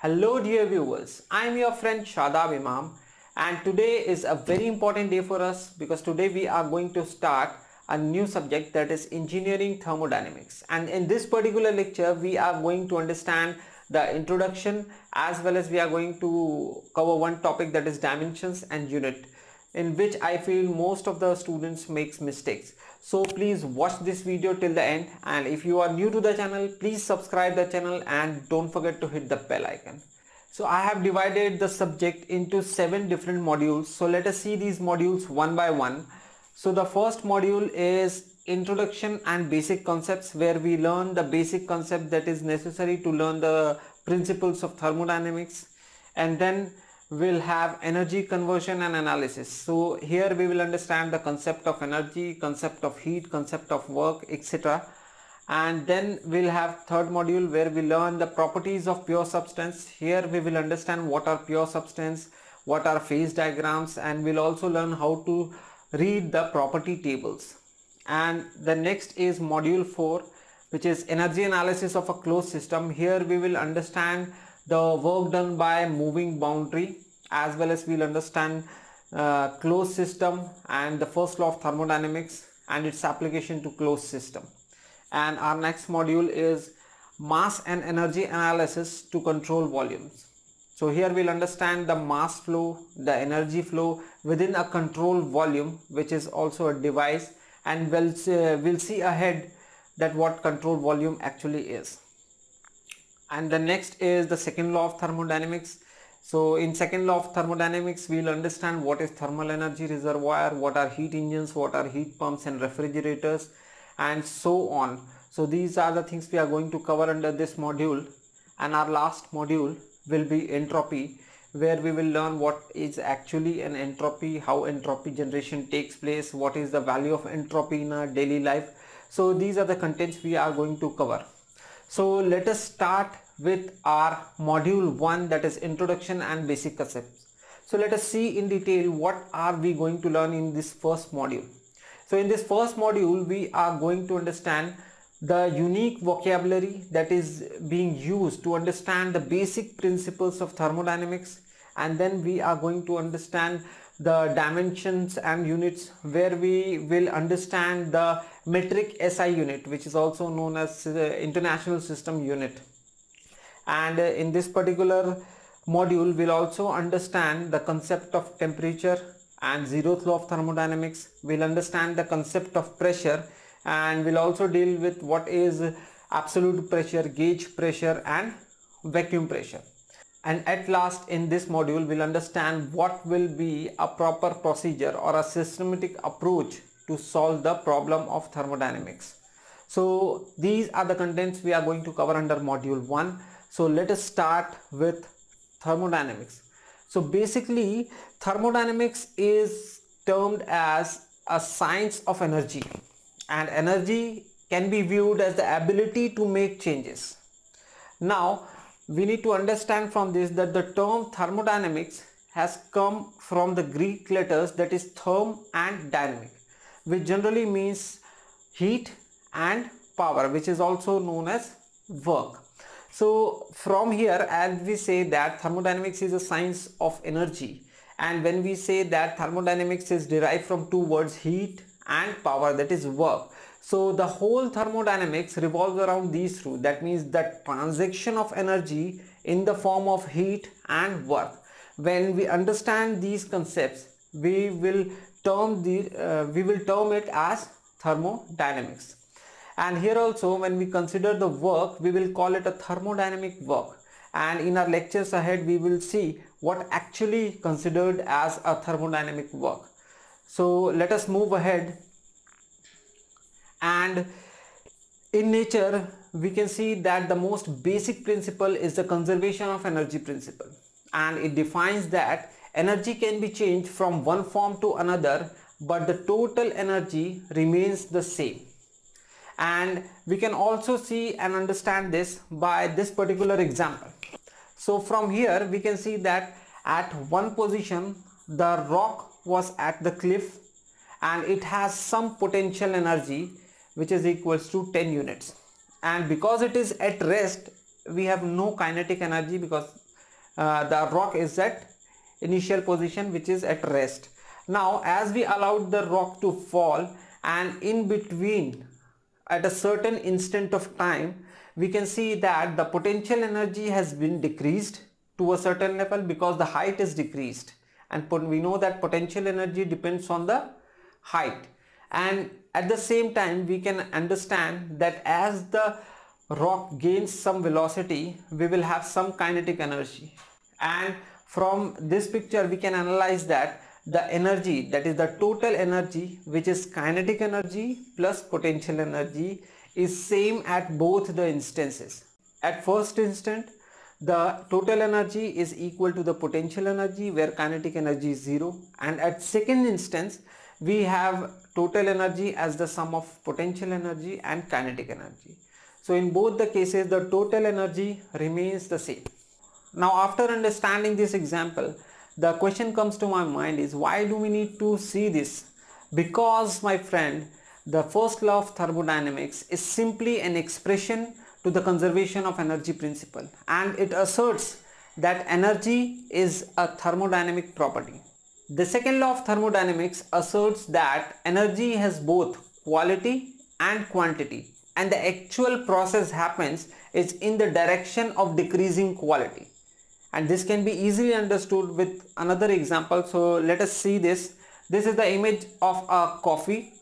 Hello dear viewers, I am your friend Shadab Imam, and today is a very important day for us because today we are going to start a new subject, that is Engineering Thermodynamics. And in this particular lecture we are going to understand the introduction as well as we are going to cover one topic, that is dimensions and unit, in which I feel most of the students makes mistakes. So please watch this video till the end, and if you are new to the channel, please subscribe the channel and don't forget to hit the bell icon. So I have divided the subject into 7 different modules. So let us see these modules one by one. So the first module is Introduction and Basic Concepts, where we learn the basic concept that is necessary to learn the principles of thermodynamics, and then we'll have energy conversion and analysis. So here we will understand the concept of energy, concept of heat, concept of work, etc. And then we'll have third module where we learn the properties of pure substance. Here we will understand what are pure substance, what are phase diagrams, and we'll also learn how to read the property tables. And the next is module 4, which is energy analysis of a closed system. Here we will understand the work done by moving boundary, as well as we'll understand closed system and the first law of thermodynamics and its application to closed system. And our next module is mass and energy analysis to control volumes. So here we'll understand the mass flow, the energy flow within a controlled volume, which is also a device, and we'll see ahead that what controlled volume actually is. And the next is the second law of thermodynamics. So in second law of thermodynamics, we'll understand what is thermal energy reservoir, what are heat engines, what are heat pumps and refrigerators, and so on. So these are the things we are going to cover under this module. And our last module will be entropy, where we will learn what is actually an entropy, how entropy generation takes place, what is the value of entropy in our daily life. So these are the contents we are going to cover. So let us start with our module 1, that is Introduction and Basic Concepts. So let us see in detail what are we going to learn in this first module. So in this first module we are going to understand the unique vocabulary that is being used to understand the basic principles of thermodynamics, and then we are going to understand the dimensions and units, where we will understand the metric SI unit, which is also known as International System Unit. And in this particular module we'll also understand the concept of temperature and zeroth law of thermodynamics. We'll understand the concept of pressure, and we'll also deal with what is absolute pressure, gauge pressure and vacuum pressure. And at last in this module we'll understand what will be a proper procedure or a systematic approach to solve the problem of thermodynamics. So these are the contents we are going to cover under module 1. So let us start with thermodynamics. So basically thermodynamics is termed as a science of energy, and energy can be viewed as the ability to make changes. Now we need to understand from this that the term thermodynamics has come from the Greek letters, that is therm and dynamic, which generally means heat and power, which is also known as work. So from here, as we say that thermodynamics is a science of energy, and when we say that thermodynamics is derived from two words, heat and power, that is work. So the whole thermodynamics revolves around these two. That means that transaction of energy in the form of heat and work. When we understand these concepts, we will term it as thermodynamics. And here also when we consider the work, we will call it a thermodynamic work. And in our lectures ahead we will see what actually considered as a thermodynamic work. So let us move ahead. And in nature we can see that the most basic principle is the conservation of energy principle, and it defines that energy can be changed from one form to another, but the total energy remains the same. And we can also see and understand this by this particular example. So from here we can see that at one position the rock was at the cliff, and it has some potential energy which is equals to 10 units, and because it is at rest we have no kinetic energy, because the rock is at initial position, which is at rest. Now as we allowed the rock to fall, and in between at a certain instant of time, we can see that the potential energy has been decreased to a certain level because the height is decreased, and we know that potential energy depends on the height. And at the same time we can understand that as the rock gains some velocity, we will have some kinetic energy, and from this picture we can analyze that the energy, that is the total energy, which is kinetic energy plus potential energy, is same at both the instances. At first instant, the total energy is equal to the potential energy, where kinetic energy is 0, and at second instance we have total energy as the sum of potential energy and kinetic energy. So in both the cases the total energy remains the same. Now after understanding this example, the question comes to my mind is, why do we need to see this? Because my friend, the first law of thermodynamics is simply an expression to the conservation of energy principle, and it asserts that energy is a thermodynamic property. The second law of thermodynamics asserts that energy has both quality and quantity, and the actual process happens is in the direction of decreasing quality. And this can be easily understood with another example. So let us see this. This is the image of a coffee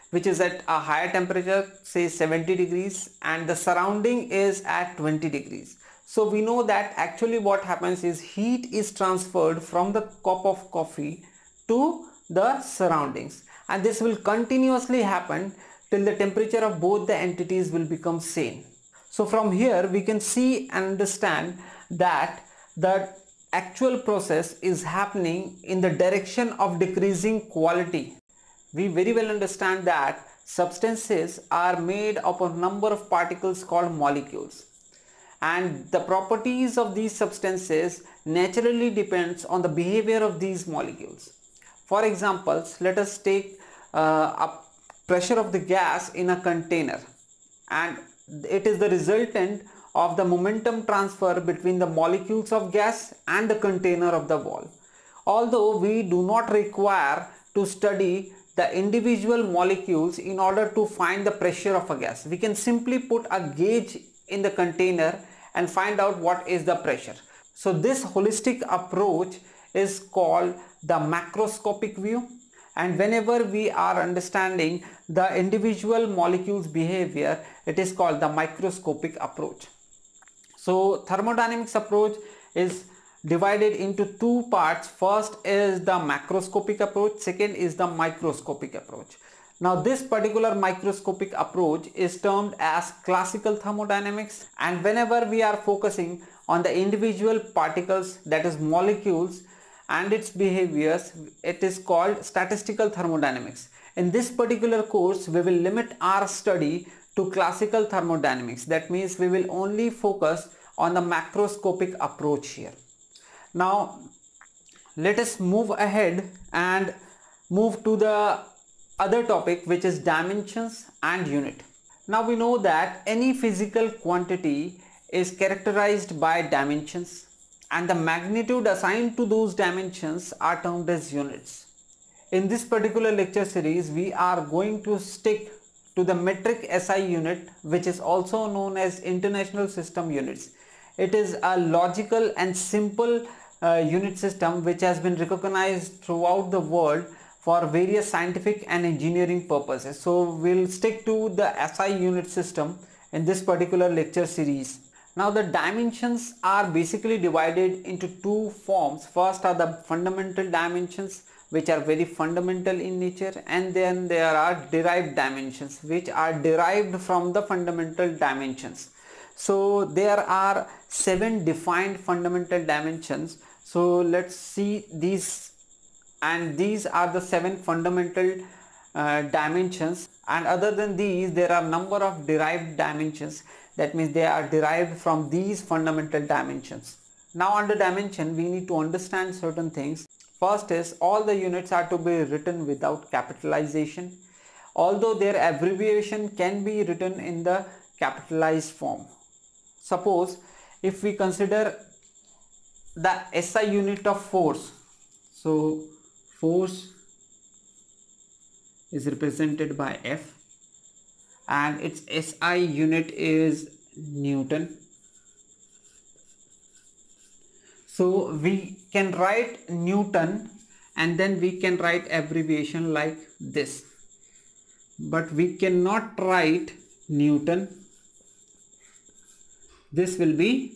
which is at a higher temperature, say 70 degrees, and the surrounding is at 20 degrees. So we know that actually what happens is heat is transferred from the cup of coffee to the surroundings, and this will continuously happen till the temperature of both the entities will become same. So from here we can see and understand that the actual process is happening in the direction of decreasing quality. We very well understand that substances are made up of a number of particles called molecules, and the properties of these substances naturally depends on the behavior of these molecules. For example, let us take a pressure of the gas in a container, and it is the resultant of the momentum transfer between the molecules of gas and the container of the wall. Although we do not require to study the individual molecules in order to find the pressure of a gas, we can simply put a gauge in the container and find out what is the pressure. So this holistic approach is called the macroscopic view, and whenever we are understanding the individual molecules behavior, it is called the microscopic approach. So thermodynamics approach is divided into two parts. First is the macroscopic approach, second is the microscopic approach. Now this particular microscopic approach is termed as classical thermodynamics, and whenever we are focusing on the individual particles, that is molecules, and its behaviors, it is called statistical thermodynamics. In this particular course we will limit our study to classical thermodynamics. That means we will only focus on the macroscopic approach here. Now let us move ahead and move to the other topic, which is dimensions and unit. Now we know that any physical quantity is characterized by dimensions, and the magnitude assigned to those dimensions are termed as units. In this particular lecture series we are going to stick to the metric SI unit, which is also known as International System Units. It is a logical and simple unit system which has been recognized throughout the world for various scientific and engineering purposes. So we'll stick to the SI unit system in this particular lecture series. Now the dimensions are basically divided into two forms. First are the fundamental dimensions, which are very fundamental in nature, and then there are derived dimensions which are derived from the fundamental dimensions. So there are 7 defined fundamental dimensions. So let's see these, and these are the 7 fundamental dimensions, and other than these there are number of derived dimensions. That means they are derived from these fundamental dimensions. Now under dimension we need to understand certain things. First is all the units are to be written without capitalization, although their abbreviation can be written in the capitalized form. Suppose if we consider the SI unit of force. So force is represented by F and its SI unit is Newton. So we can write Newton and then we can write abbreviation like this, but we cannot write Newton. This will be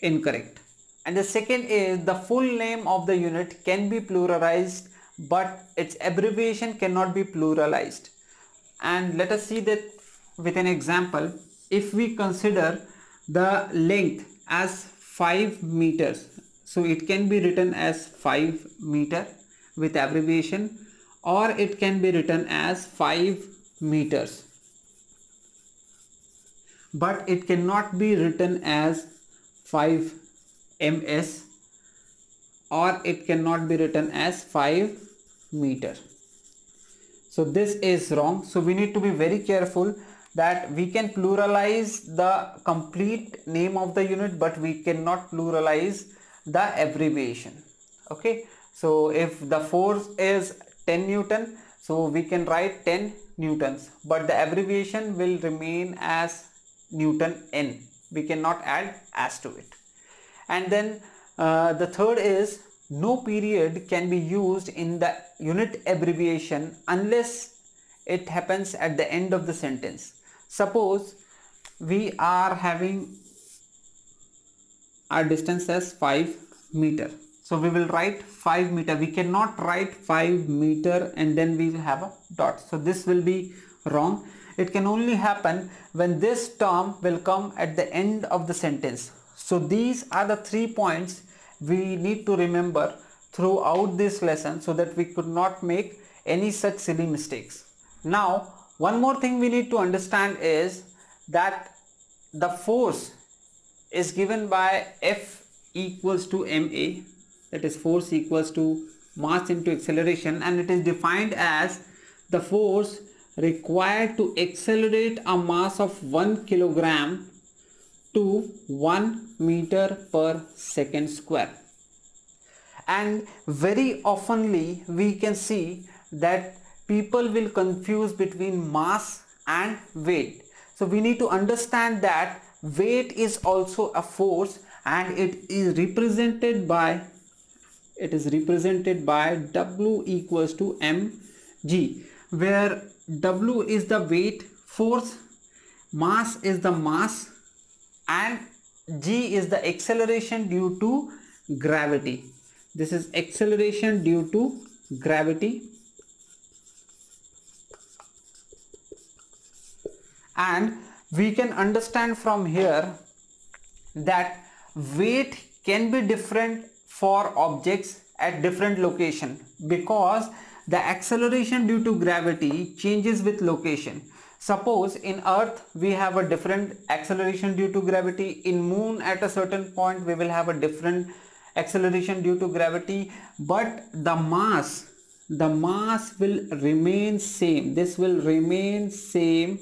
incorrect. And the second is the full name of the unit can be pluralized, but its abbreviation cannot be pluralized. And let us see that with an example. If we consider the length as 5 meters, so it can be written as 5 meter with abbreviation, or it can be written as 5 meters, but it cannot be written as 5 ms, or it cannot be written as 5 meter. So this is wrong. So we need to be very careful that we can pluralize the complete name of the unit, but we cannot pluralize the abbreviation. Okay, so if the force is 10 Newton, so we can write 10 newtons, but the abbreviation will remain as Newton N. We cannot add as to it. And then the third is no period can be used in the unit abbreviation unless it happens at the end of the sentence. Suppose we are having our distance as 5 meter. So we will write 5 meter. We cannot write 5 meter and then we will have a dot. So this will be wrong. It can only happen when this term will come at the end of the sentence. So these are the 3 points we need to remember throughout this lesson so that we could not make any such silly mistakes. Now, one more thing we need to understand is that the force is given by F equals to ma, that is force equals to mass into acceleration, and it is defined as the force required to accelerate a mass of 1 kilogram to 1 meter per second square. And very oftenly we can see that people will confuse between mass and weight. So we need to understand that weight is also a force and it is represented by W equals to mg, where W is the weight, force, mass is the mass, and g is the acceleration due to gravity. This is acceleration due to gravity. And we can understand from here that weight can be different for objects at different location because the acceleration due to gravity changes with location. Suppose in Earth we have a different acceleration due to gravity. In Moon at a certain point we will have a different acceleration due to gravity, but the mass will remain same. This will remain same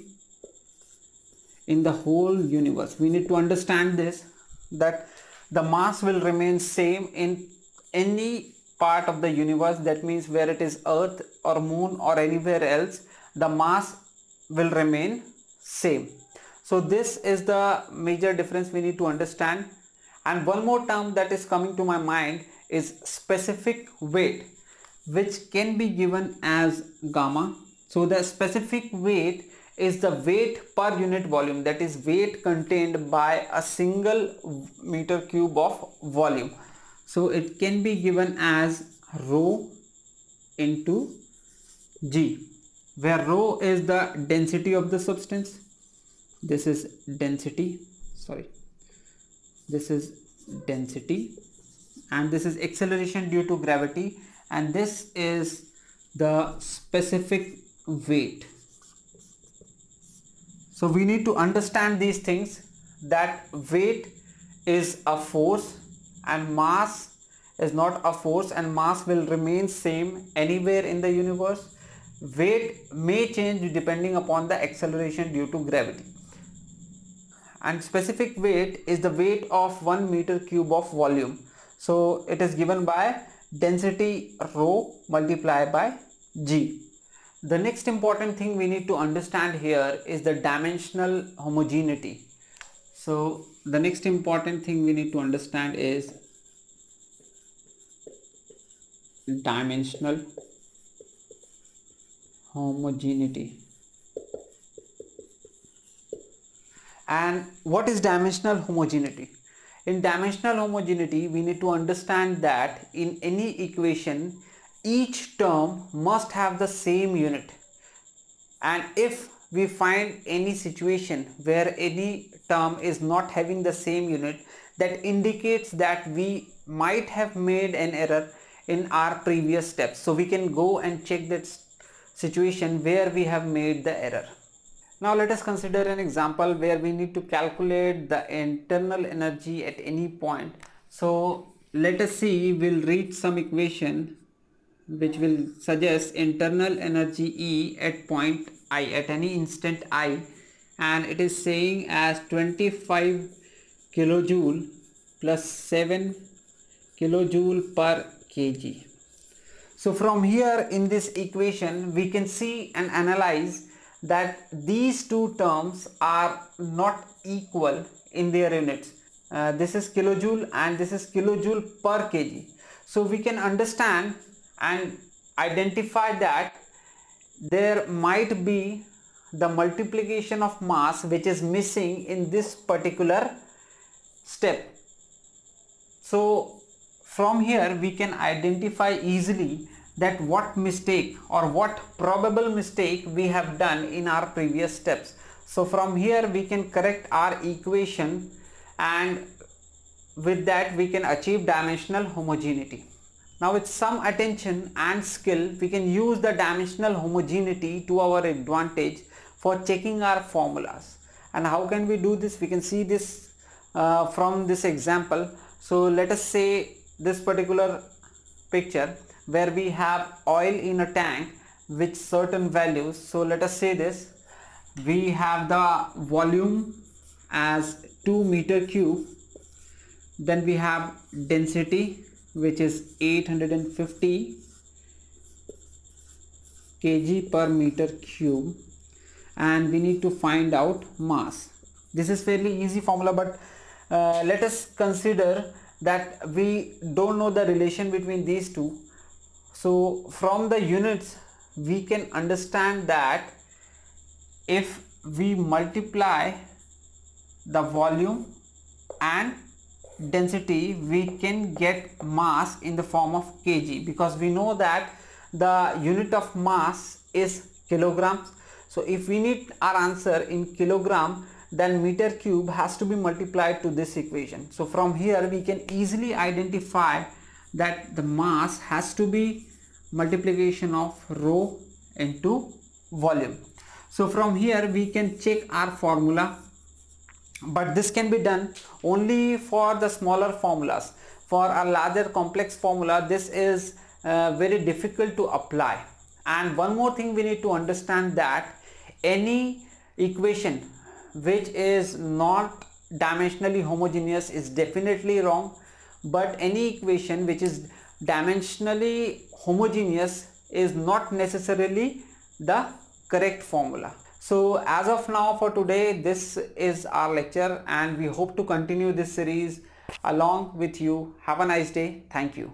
in the whole universe. We need to understand this, that the mass will remain same in any part of the universe. That means where it is Earth or Moon or anywhere else, the mass will remain same. So this is the major difference we need to understand. And one more term that is coming to my mind is specific weight, which can be given as gamma. So the specific weight is the weight per unit volume, that is weight contained by a single meter cube of volume. So it can be given as rho into g, where rho is the density of the substance. This is density, this is density, and this is acceleration due to gravity, and this is the specific weight. So we need to understand these things, that weight is a force and mass is not a force, and mass will remain same anywhere in the universe. Weight may change depending upon the acceleration due to gravity. and specific weight is the weight of 1 meter cube of volume. So it is given by density rho multiplied by G. The next important thing we need to understand here is the dimensional homogeneity. So the next important thing we need to understand is dimensional homogeneity. And what is dimensional homogeneity? In dimensional homogeneity, we need to understand that in any equation, each term must have the same unit. And if we find any situation where any term is not having the same unit, that indicates that we might have made an error in our previous steps. So we can go and check that situation where we have made the error. Now let us consider an example where we need to calculate the internal energy at any point. So let us see, we'll read some equation which will suggest internal energy E at point I, at any instant I, and it is saying as 25 kilojoule plus 7 kilojoule per kg. So from here in this equation we can see and analyze that these two terms are not equal in their units. This is kilojoule and this is kilojoule per kg. So we can understand and identify that there might be the multiplication of mass which is missing in this particular step. So from here we can identify easily that what mistake or what probable mistake we have done in our previous steps. So from here we can correct our equation, and with that we can achieve dimensional homogeneity. Now with some attention and skill we can use the dimensional homogeneity to our advantage for checking our formulas. And how can we do this? We can see this from this example. So let us say this particular picture where we have oil in a tank with certain values. So let us say this, we have the volume as 2 meter cube, then we have density which is 850 kg per meter cube, and we need to find out mass. This is fairly easy formula, but let us consider that we don't know the relation between these two. So from the units we can understand that if we multiply the volume and density we can get mass in the form of kg, because we know that the unit of mass is kilograms. So if we need our answer in kilogram, then meter cube has to be multiplied to this equation. So from here we can easily identify that the mass has to be multiplication of rho into volume. So from here we can check our formula, but this can be done only for the smaller formulas. For a larger complex formula this is very difficult to apply. And one more thing we need to understand, that any equation which is not dimensionally homogeneous is definitely wrong, but any equation which is dimensionally homogeneous is not necessarily the correct formula. So as of now, for today, this is our lecture, and we hope to continue this series along with you. Have a nice day. Thank you.